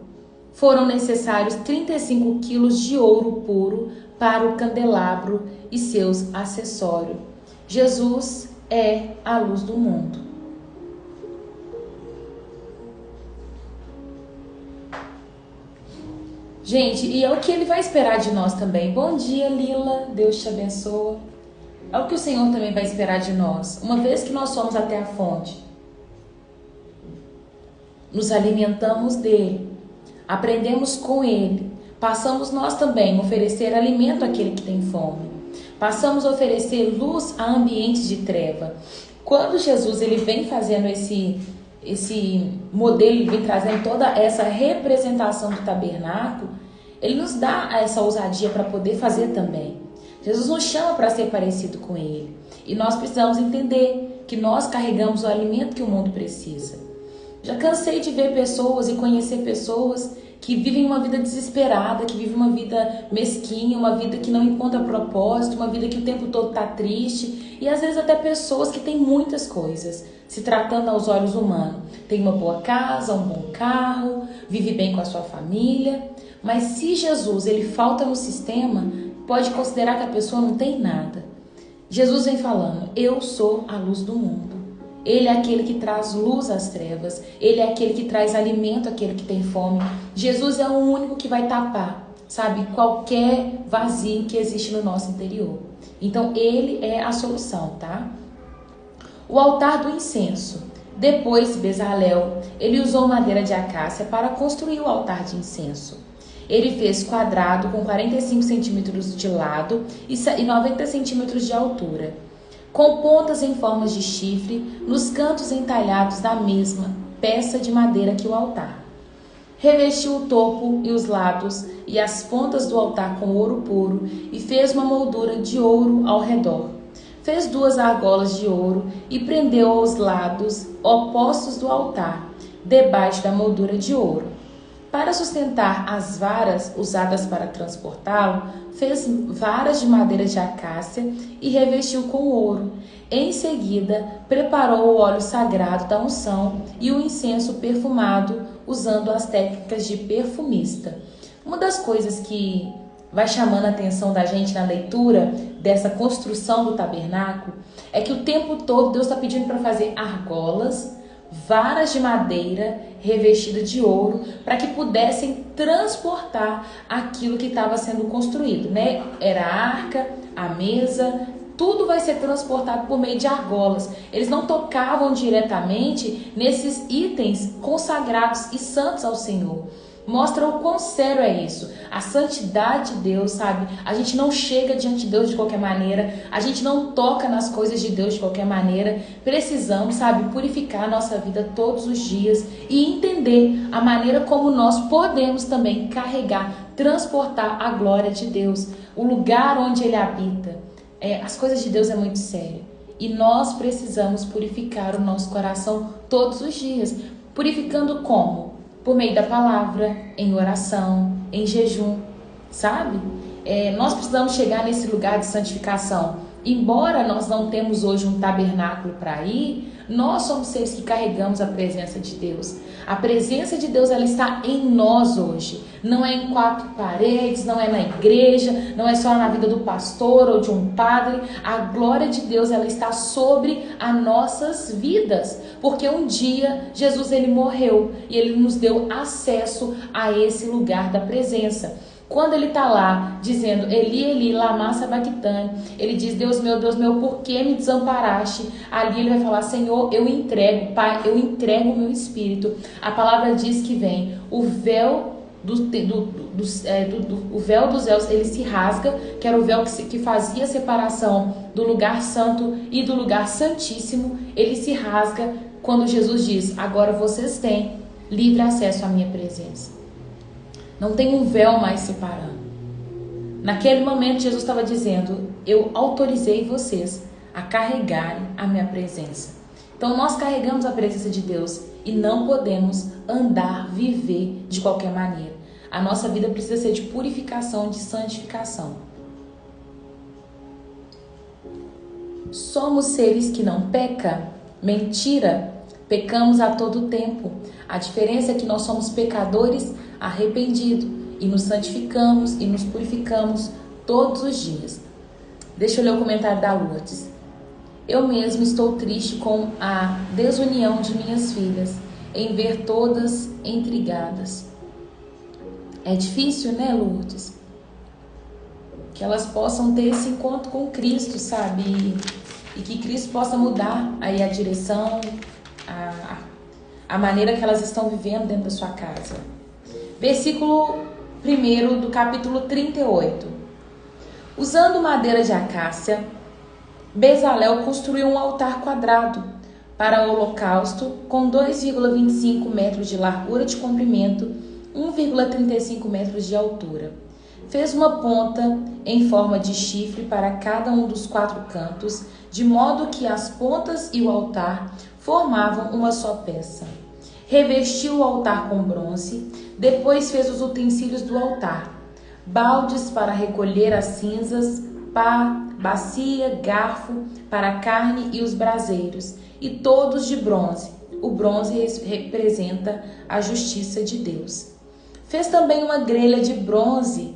Foram necessários 35 quilos de ouro puro para o candelabro e seus acessórios. Jesus é a luz do mundo. Gente, e é o que ele vai esperar de nós também. Bom dia, Lila. Deus te abençoe. É o que o Senhor também vai esperar de nós. Uma vez que nós fomos até a fonte, nos alimentamos dele, aprendemos com ele, passamos nós também a oferecer alimento àquele que tem fome. Passamos a oferecer luz a ambientes de treva. Quando Jesus ele vem fazendo esse modelo, ele vem trazendo toda essa representação do tabernáculo, ele nos dá essa ousadia para poder fazer também. Jesus nos chama para ser parecido com ele. E nós precisamos entender que nós carregamos o alimento que o mundo precisa. Já cansei de ver pessoas e conhecer pessoas que vivem uma vida desesperada, que vivem uma vida mesquinha, uma vida que não encontra propósito, uma vida que o tempo todo está triste. E às vezes até pessoas que têm muitas coisas, se tratando aos olhos humanos. Tem uma boa casa, um bom carro, vive bem com a sua família. Mas se Jesus ele falta no sistema, pode considerar que a pessoa não tem nada. Jesus vem falando, eu sou a luz do mundo. Ele é aquele que traz luz às trevas. Ele é aquele que traz alimento àquele que tem fome. Jesus é o único que vai tapar, sabe, qualquer vazio que existe no nosso interior. Então, ele é a solução, tá? O altar do incenso. Depois, Bezalel, ele usou madeira de acácia para construir o altar de incenso. Ele fez quadrado com 45 centímetros de lado e 90 centímetros de altura, com pontas em formas de chifre nos cantos entalhados da mesma peça de madeira que o altar. Revestiu o topo e os lados e as pontas do altar com ouro puro e fez uma moldura de ouro ao redor. Fez 2 argolas de ouro e prendeu aos lados opostos do altar, debaixo da moldura de ouro. Para sustentar as varas usadas para transportá-lo, fez varas de madeira de acácia e revestiu com ouro. Em seguida, preparou o óleo sagrado da unção e o incenso perfumado, usando as técnicas de perfumista. Uma das coisas que vai chamando a atenção da gente na leitura dessa construção do tabernáculo é que o tempo todo Deus está pedindo para fazer argolas, varas de madeira revestidas de ouro, para que pudessem transportar aquilo que estava sendo construído, né? Era a arca, a mesa, tudo vai ser transportado por meio de argolas. Eles não tocavam diretamente nesses itens consagrados e santos ao Senhor. Mostra o quão sério é isso. A santidade de Deus, sabe? A gente não chega diante de Deus de qualquer maneira. A gente não toca nas coisas de Deus de qualquer maneira. Precisamos, sabe, purificar a nossa vida todos os dias e entender a maneira como nós podemos também carregar, transportar a glória de Deus, o lugar onde Ele habita. As coisas de Deus é muito sério. E nós precisamos purificar o nosso coração todos os dias. Purificando como? Por meio da palavra, em oração, em jejum, sabe? Nós precisamos chegar nesse lugar de santificação. Embora nós não temos hoje um tabernáculo para ir, nós somos seres que carregamos a presença de Deus. A presença de Deus, ela está em nós hoje. Não é em 4 paredes, não é na igreja, não é só na vida do pastor ou de um padre. A glória de Deus, ela está sobre as nossas vidas. Porque um dia Jesus ele morreu e ele nos deu acesso a esse lugar da presença. Quando ele está lá dizendo, Eli, Eli, lama sabachthani, ele diz, Deus meu, por que me desamparaste? Ali ele vai falar, Senhor, eu entrego, Pai, eu entrego o meu espírito. A palavra diz que vem o véu o véu dos véus, ele se rasga, que era o véu que fazia a separação do lugar santo e do lugar santíssimo. Ele se rasga quando Jesus diz, agora vocês têm livre acesso à minha presença. Não tem um véu mais separando. Naquele momento Jesus estava dizendo, eu autorizei vocês a carregarem a minha presença. Então nós carregamos a presença de Deus e não podemos andar, viver de qualquer maneira. A nossa vida precisa ser de purificação, de santificação. Somos seres que não pecam. Mentira, pecamos a todo tempo. A diferença é que nós somos pecadores arrependidos e nos santificamos e nos purificamos todos os dias. Deixa eu ler o comentário da Lourdes. Eu mesmo estou triste com a desunião de minhas filhas, em ver todas intrigadas. É difícil, né, Lourdes? Que elas possam ter esse encontro com Cristo, sabe? E que Cristo possa mudar aí a direção, a maneira que elas estão vivendo dentro da sua casa. Versículo 1 do capítulo 38. Usando madeira de acácia, Bezalel construiu um altar quadrado para o holocausto com 2,25 metros de largura de comprimento, 1,35 metros de altura. Fez uma ponta em forma de chifre para cada um dos 4 cantos, de modo que as pontas e o altar formavam uma só peça. Revestiu o altar com bronze, depois fez os utensílios do altar, baldes para recolher as cinzas, pá, bacia, garfo para a carne e os braseiros, e todos de bronze. O bronze representa a justiça de Deus. Fez também uma grelha de bronze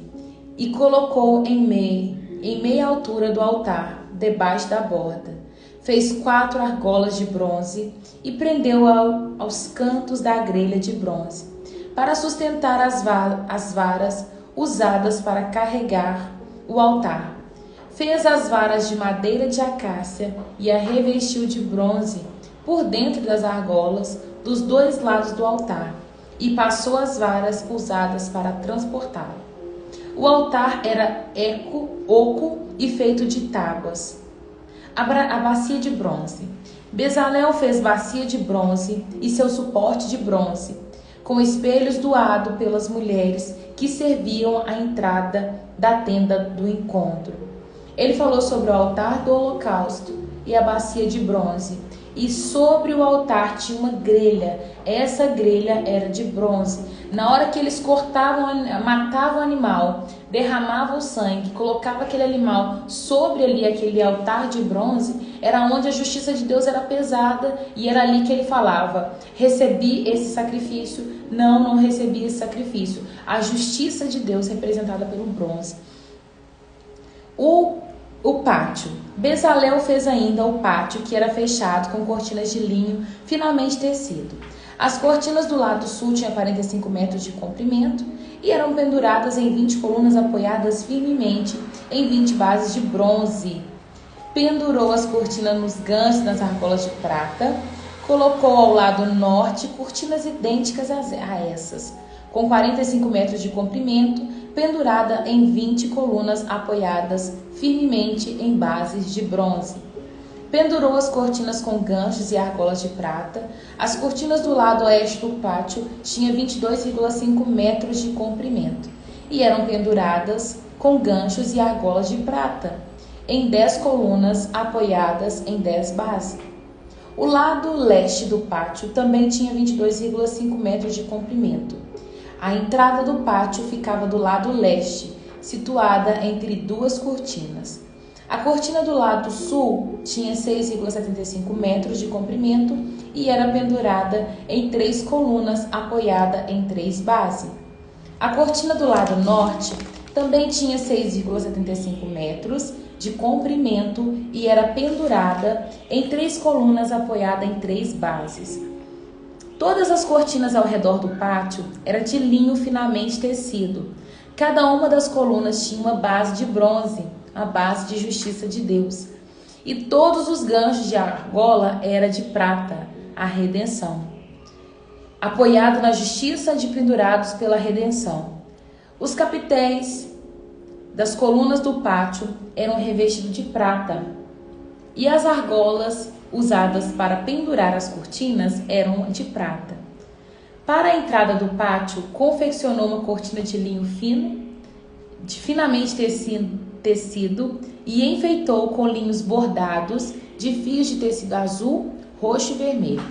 e colocou em meia altura do altar, debaixo da borda. Fez 4 argolas de bronze e prendeu aos cantos da grelha de bronze, para sustentar as varas usadas para carregar o altar. Fez as varas de madeira de acácia e a revestiu de bronze por dentro das argolas dos 2 lados do altar e passou as varas usadas para transportá-lo. O altar era oco e feito de tábuas. A bacia de bronze. Bezalel fez bacia de bronze e seu suporte de bronze, com espelhos doados pelas mulheres que serviam à entrada da tenda do encontro. Ele falou sobre o altar do holocausto e a bacia de bronze. E sobre o altar tinha uma grelha. Essa grelha era de bronze. Na hora que eles matavam o animal, derramavam o sangue, colocavam aquele animal sobre ali aquele altar de bronze, era onde a justiça de Deus era pesada, e era ali que ele falava: recebi esse sacrifício, não recebi esse sacrifício. A justiça de Deus representada pelo bronze. O pátio. Bezalel fez ainda o pátio, que era fechado com cortinas de linho finamente tecido. As cortinas do lado sul tinham 45 metros de comprimento e eram penduradas em 20 colunas apoiadas firmemente em 20 bases de bronze. Pendurou as cortinas nos ganchos nas argolas de prata. Colocou ao lado norte cortinas idênticas a essas, com 45 metros de comprimento, pendurada em 20 colunas apoiadas firmemente em bases de bronze. Pendurou as cortinas com ganchos e argolas de prata. As cortinas do lado oeste do pátio tinham 22,5 metros de comprimento e eram penduradas com ganchos e argolas de prata, em 10 colunas apoiadas em 10 bases. O lado leste do pátio também tinha 22,5 metros de comprimento. A entrada do pátio ficava do lado leste, situada entre 2 cortinas. A cortina do lado sul tinha 6,75 metros de comprimento e era pendurada em 3 colunas apoiada em 3 bases. A cortina do lado norte também tinha 6,75 metros de comprimento e era pendurada em 3 colunas apoiada em 3 bases. Todas as cortinas ao redor do pátio eram de linho finamente tecido. Cada uma das colunas tinha uma base de bronze, a base de justiça de Deus. E todos os ganchos de argola era de prata, a redenção. Apoiado na justiça de pendurados pela redenção. Os capitéis das colunas do pátio eram revestidos de prata, e as argolas usadas para pendurar as cortinas eram de prata. Para a entrada do pátio, confeccionou uma cortina de linho fino, finamente tecido, e enfeitou com linhos bordados de fios de tecido azul, roxo e vermelho.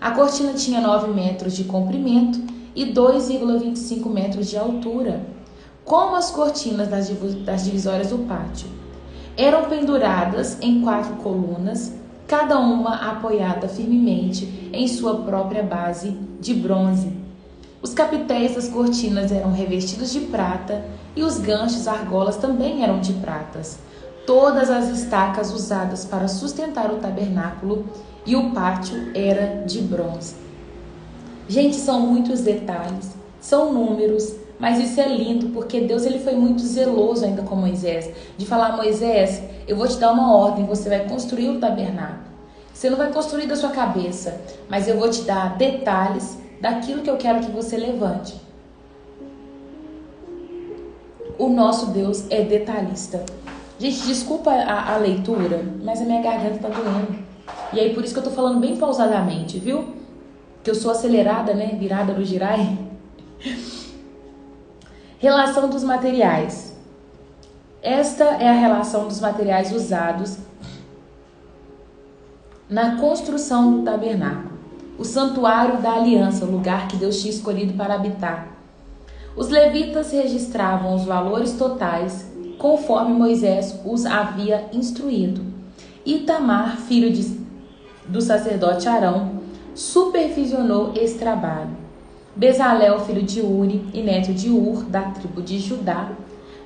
A cortina tinha 9 metros de comprimento e 2,25 metros de altura, como as cortinas das divisórias do pátio. Eram penduradas em 4 colunas, cada uma apoiada firmemente em sua própria base de bronze. Os capitéis das cortinas eram revestidos de prata e os ganchos argolas também eram de pratas. Todas as estacas usadas para sustentar o tabernáculo e o pátio era de bronze. Gente, são muitos detalhes, são números, mas isso é lindo porque Deus ele foi muito zeloso ainda com Moisés, de falar: Moisés, eu vou te dar uma ordem, você vai construir o tabernáculo. Você não vai construir da sua cabeça, mas eu vou te dar detalhes daquilo que eu quero que você levante. O nosso Deus é detalhista. Gente, desculpa a leitura, mas a minha garganta tá doendo. E aí por isso que eu tô falando bem pausadamente, viu? Que eu sou acelerada, né? Virada no girai. Relação dos materiais. Esta é a relação dos materiais usados na construção do tabernáculo. O santuário da aliança, o lugar que Deus tinha escolhido para habitar. Os levitas registravam os valores totais conforme Moisés os havia instruído. Itamar, filho do sacerdote Arão, supervisionou esse trabalho. Bezalel, filho de Uri e neto de Ur, da tribo de Judá,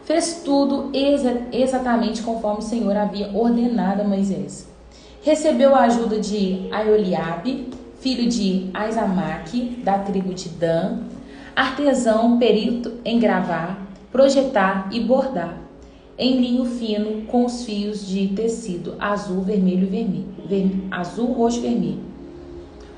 fez tudo exatamente conforme o Senhor havia ordenado a Moisés. Recebeu a ajuda de Aioliabe, filho de Aizamaque, da tribo de Dan, artesão perito em gravar, projetar e bordar, em linho fino com os fios de tecido azul, vermelho e vermelho, azul, roxo e vermelho.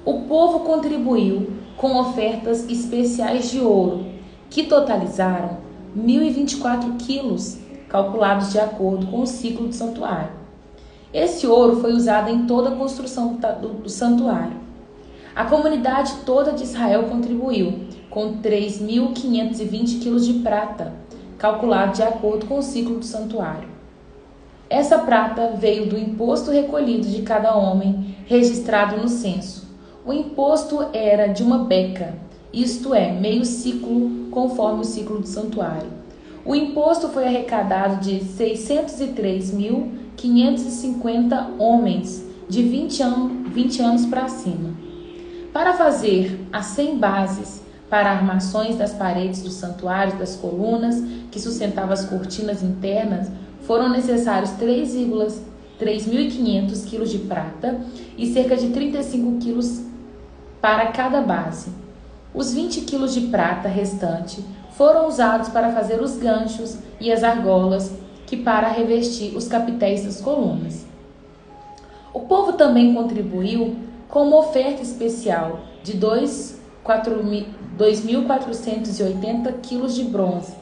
O povo contribuiu com ofertas especiais de ouro, que totalizaram 1.024 quilos, calculados de acordo com o ciclo do santuário. Esse ouro foi usado em toda a construção do santuário. A comunidade toda de Israel contribuiu com 3.520 quilos de prata, calculado de acordo com o ciclo do santuário. Essa prata veio do imposto recolhido de cada homem, registrado no censo. O imposto era de uma beca, isto é, meio ciclo, conforme o ciclo do santuário. O imposto foi arrecadado de 603.550 homens de 20 anos para cima. Para fazer as 100 bases para armações das paredes do santuário, das colunas que sustentavam as cortinas internas, foram necessários 3.500 quilos de prata e cerca de 35 quilos para cada base. Os 20 quilos de prata restante foram usados para fazer os ganchos e as argolas que para revestir os capitéis das colunas. O povo também contribuiu com uma oferta especial de 2.480 quilos de bronze,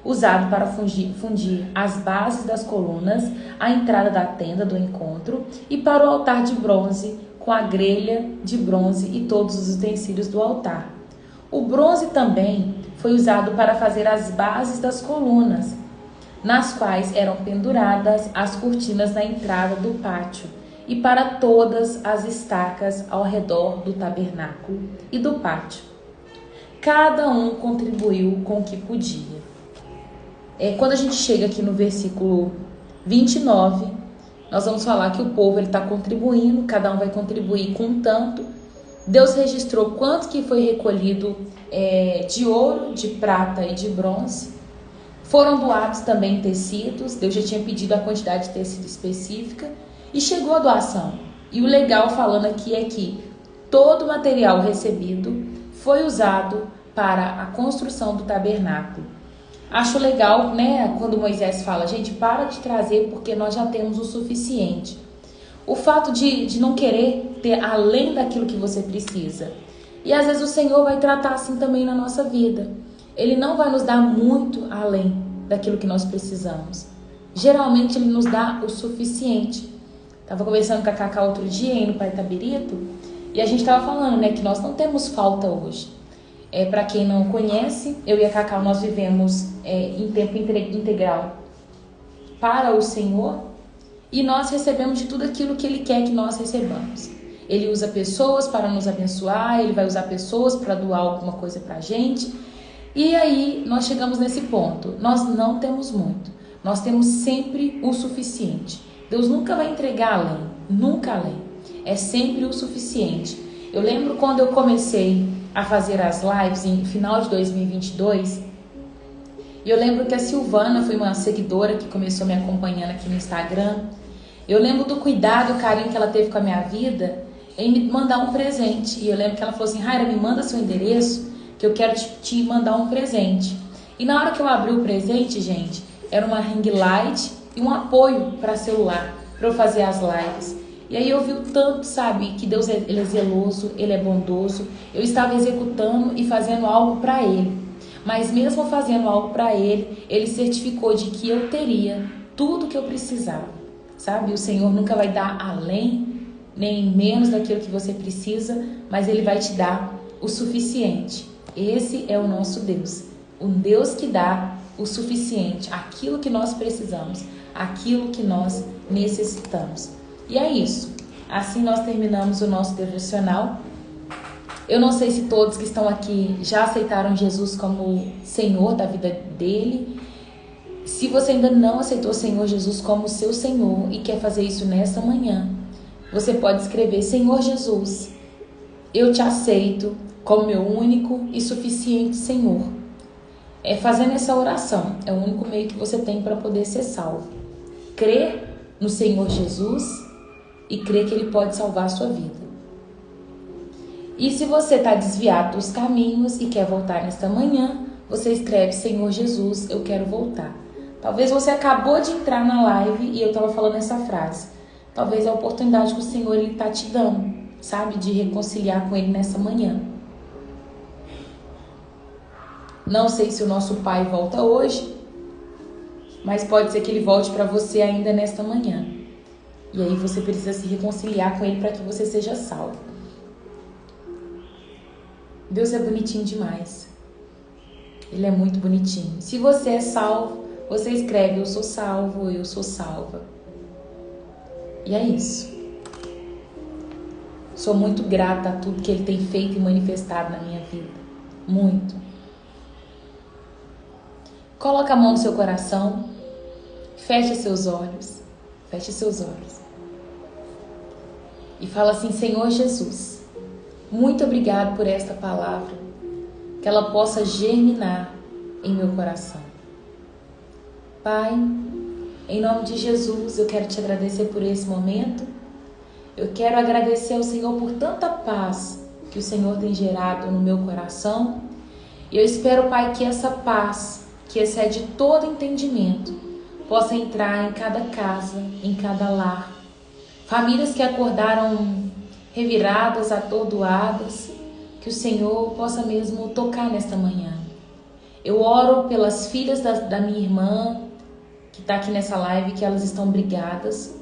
usado para fundir as bases das colunas, a entrada da tenda do encontro e para o altar de bronze, com a grelha de bronze e todos os utensílios do altar. O bronze também foi usado para fazer as bases das colunas, nas quais eram penduradas as cortinas na entrada do pátio, e para todas as estacas ao redor do tabernáculo e do pátio. Cada um contribuiu com o que podia. Quando a gente chega aqui no versículo 29, nós vamos falar que o povo está contribuindo, cada um vai contribuir com um tanto. Deus registrou quanto que foi recolhido de ouro, de prata e de bronze. Foram doados também tecidos, Deus já tinha pedido a quantidade de tecido específica e chegou a doação. E o legal falando aqui é que todo o material recebido foi usado para a construção do tabernáculo. Acho legal, né, quando Moisés fala, gente, para de trazer porque nós já temos o suficiente. O fato de não querer ter além daquilo que você precisa. E às vezes o Senhor vai tratar assim também na nossa vida. Ele não vai nos dar muito além daquilo que nós precisamos. Geralmente Ele nos dá o suficiente. Estava conversando com a Cacá outro dia, indo para Itabirito, e a gente estava falando, né, que nós não temos falta hoje. Para quem não conhece, eu e a Cacau, nós vivemos em tempo integral para o Senhor e nós recebemos de tudo aquilo que Ele quer que nós recebamos. Ele usa pessoas para nos abençoar, Ele vai usar pessoas para doar alguma coisa para a gente. E aí nós chegamos nesse ponto, nós não temos muito, nós temos sempre o suficiente. Deus nunca vai entregar além, nunca além, é sempre o suficiente. Eu lembro quando eu comecei a fazer as lives em final de 2022, e eu lembro que a Silvana foi uma seguidora que começou me acompanhando aqui no Instagram. Eu lembro do cuidado, o carinho que ela teve com a minha vida em me mandar um presente. E eu lembro que ela falou assim, Raira, me manda seu endereço que eu quero te mandar um presente. E na hora que eu abri o presente, gente, era uma ring light e um apoio para celular, para eu fazer as lives. E aí eu vi o tanto, sabe, que Deus ele é zeloso, Ele é bondoso. Eu estava executando e fazendo algo para Ele. Mas mesmo fazendo algo para Ele, Ele certificou de que eu teria tudo que eu precisava. Sabe, o Senhor nunca vai dar além, nem menos daquilo que você precisa, mas Ele vai te dar o suficiente. Esse é o nosso Deus. Um Deus que dá o suficiente, aquilo que nós precisamos, aquilo que nós necessitamos. E é isso. Assim nós terminamos o nosso devocional. Eu não sei se todos que estão aqui já aceitaram Jesus como Senhor da vida dele. Se você ainda não aceitou o Senhor Jesus como seu Senhor e quer fazer isso nesta manhã, você pode escrever, Senhor Jesus, eu te aceito como meu único e suficiente Senhor. Fazendo essa oração, é o único meio que você tem para poder ser salvo. Crer no Senhor Jesus e crer que Ele pode salvar a sua vida. E se você está desviado dos caminhos e quer voltar nesta manhã, você escreve, Senhor Jesus, eu quero voltar. Talvez você acabou de entrar na live e eu estava falando essa frase. Talvez é a oportunidade que o Senhor está te dando, sabe, de reconciliar com Ele nessa manhã. Não sei se o nosso Pai volta hoje, mas pode ser que Ele volte para você ainda nesta manhã. E aí você precisa se reconciliar com Ele para que você seja salvo. Deus é bonitinho demais. Ele é muito bonitinho. Se você é salvo, você escreve, eu sou salvo, eu sou salva. E é isso. Sou muito grata a tudo que Ele tem feito e manifestado na minha vida. Muito. Coloca a mão no seu coração. Feche seus olhos. Feche seus olhos. E fala assim, Senhor Jesus, muito obrigado por esta palavra. Que ela possa germinar em meu coração. Pai, em nome de Jesus, eu quero te agradecer por esse momento. Eu quero agradecer ao Senhor por tanta paz que o Senhor tem gerado no meu coração. E eu espero, Pai, que essa paz, que excede todo entendimento, possa entrar em cada casa, em cada lar. Famílias que acordaram reviradas, atordoadas, que o Senhor possa mesmo tocar nesta manhã. Eu oro pelas filhas da minha irmã, que está aqui nessa live, que elas estão brigadas.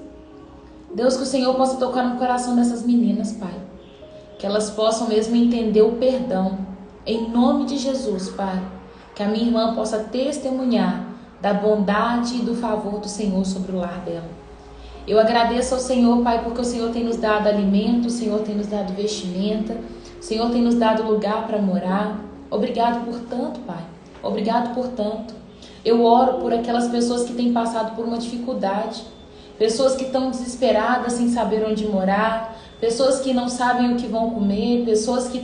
Deus, que o Senhor possa tocar no coração dessas meninas, Pai. Que elas possam mesmo entender o perdão. Em nome de Jesus, Pai. Que a minha irmã possa testemunhar da bondade e do favor do Senhor sobre o lar dela. Eu agradeço ao Senhor, Pai, porque o Senhor tem nos dado alimento, o Senhor tem nos dado vestimenta, o Senhor tem nos dado lugar para morar. Obrigado por tanto, Pai. Obrigado por tanto. Eu oro por aquelas pessoas que têm passado por uma dificuldade, pessoas que estão desesperadas sem saber onde morar, pessoas que não sabem o que vão comer, pessoas que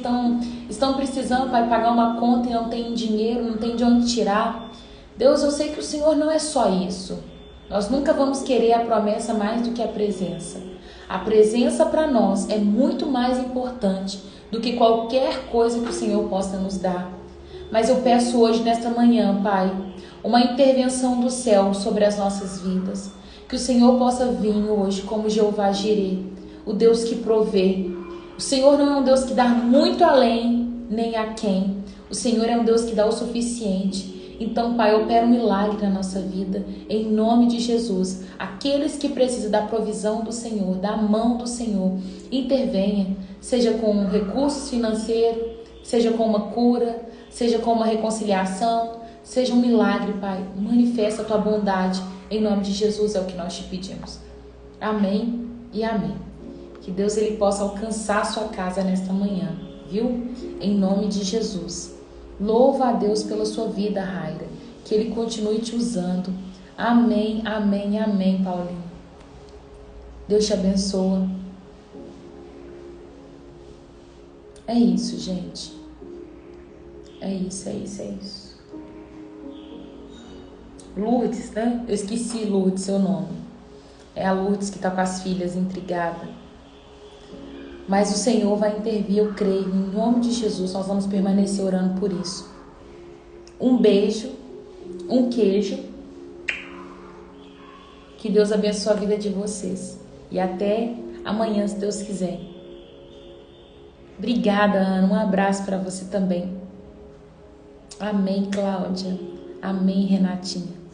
estão precisando, Pai, pagar uma conta e não tem dinheiro, não tem de onde tirar. Deus, eu sei que o Senhor não é só isso. Nós nunca vamos querer a promessa mais do que a presença. A presença para nós é muito mais importante do que qualquer coisa que o Senhor possa nos dar. Mas eu peço hoje, nesta manhã, Pai, uma intervenção do céu sobre as nossas vidas. Que o Senhor possa vir hoje como Jeová Jireh, o Deus que provê. O Senhor não é um Deus que dá muito além, nem a quem. O Senhor é um Deus que dá o suficiente. Então, Pai, opera um milagre na nossa vida, em nome de Jesus. Aqueles que precisam da provisão do Senhor, da mão do Senhor, intervenha, seja com recursos financeiros, seja com uma cura, seja com uma reconciliação, seja um milagre, Pai. Manifesta a tua bondade, em nome de Jesus é o que nós te pedimos. Amém e amém. Que Deus ele possa alcançar a sua casa nesta manhã, viu? Em nome de Jesus. Louva a Deus pela sua vida, Raira. Que Ele continue te usando. Amém, amém, amém, Paulinho. Deus te abençoa. É isso, gente. É isso, é isso, é isso. Lourdes, né? Eu esqueci, Lourdes, seu nome. É a Lourdes que está com as filhas intrigada. Mas o Senhor vai intervir, eu creio. Em nome de Jesus, nós vamos permanecer orando por isso. Um beijo, um queijo. Que Deus abençoe a vida de vocês. E até amanhã, se Deus quiser. Obrigada, Ana. Um abraço para você também. Amém, Cláudia. Amém, Renatinha.